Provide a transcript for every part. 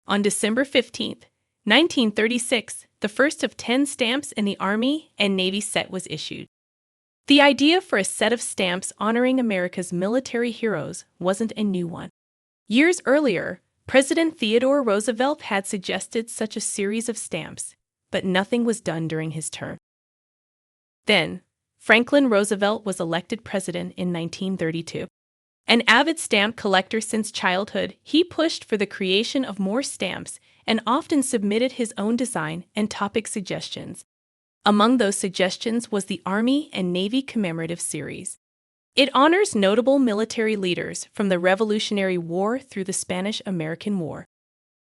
On December 15, 1936, the first of 10 stamps in the Army and Navy set was issued. The idea for a set of stamps honoring America's military heroes wasn't a new one. Years earlier, President Theodore Roosevelt had suggested such a series of stamps, but nothing was done during his term. Then, Franklin Roosevelt was elected president in 1932. An avid stamp collector since childhood, he pushed for the creation of more stamps and often submitted his own design and topic suggestions. Among those suggestions was the Army and Navy Commemorative Series. It honors notable military leaders from the Revolutionary War through the Spanish-American War.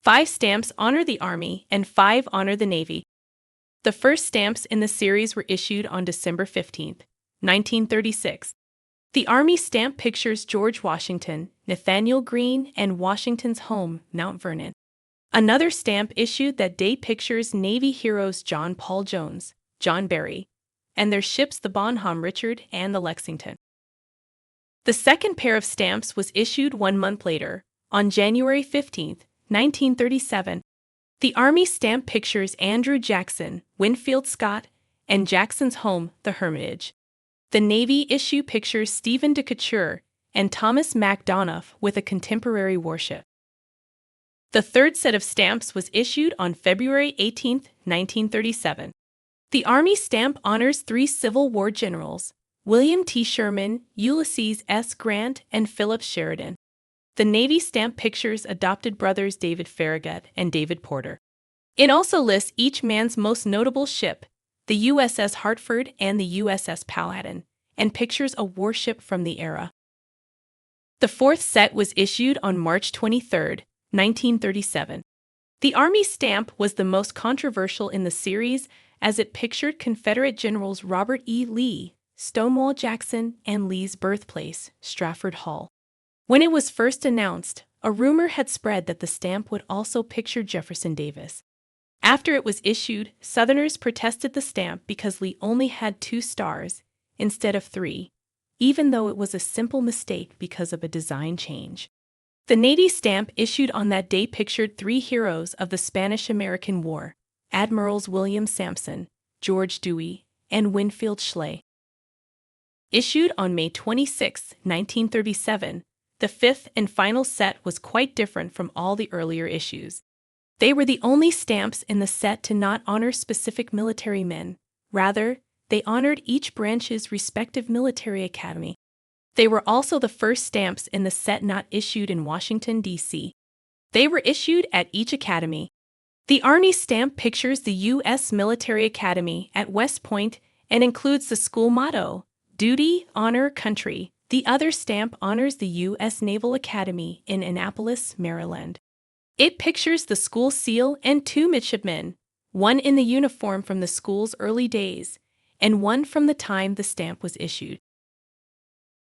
5 stamps honor the Army and 5 honor the Navy. The first stamps in the series were issued on December 15, 1936. The Army stamp pictures George Washington, Nathanael Greene, and Washington's home, Mount Vernon. Another stamp issued that day pictures Navy heroes John Paul Jones, John Barry, and their ships the Bonhomme Richard and the Lexington. The second pair of stamps was issued 1 month later, on January 15, 1937. The Army stamp pictures Andrew Jackson, Winfield Scott, and Jackson's home, the Hermitage. The Navy issue pictures Stephen Decatur and Thomas MacDonough with a contemporary warship. The third set of stamps was issued on February 18, 1937. The Army stamp honors 3 Civil War generals, William T. Sherman, Ulysses S. Grant, and Philip Sheridan. The Navy stamp pictures adopted brothers David Farragut and David Porter. It also lists each man's most notable ship, the USS Hartford and the USS Powhatan, and pictures a warship from the era. The fourth set was issued on March 23, 1937. The Army stamp was the most controversial in the series as it pictured Confederate Generals Robert E. Lee, Stonewall Jackson, and Lee's birthplace, Stratford Hall. When it was first announced, a rumor had spread that the stamp would also picture Jefferson Davis. After it was issued, Southerners protested the stamp because Lee only had 2 stars instead of 3, even though it was a simple mistake because of a design change. The Navy stamp issued on that day pictured 3 heroes of the Spanish-American War, Admirals William Sampson, George Dewey, and Winfield Schley. Issued on May 26, 1937, the 5th and final set was quite different from all the earlier issues. They were the only stamps in the set to not honor specific military men. Rather, they honored each branch's respective military academy. They were also the first stamps in the set not issued in Washington, D.C. They were issued at each academy. The Army stamp pictures the U.S. Military Academy at West Point and includes the school motto, Duty, Honor, Country. The other stamp honors the U.S. Naval Academy in Annapolis, Maryland. It pictures the school seal and 2 midshipmen, one in the uniform from the school's early days, and one from the time the stamp was issued.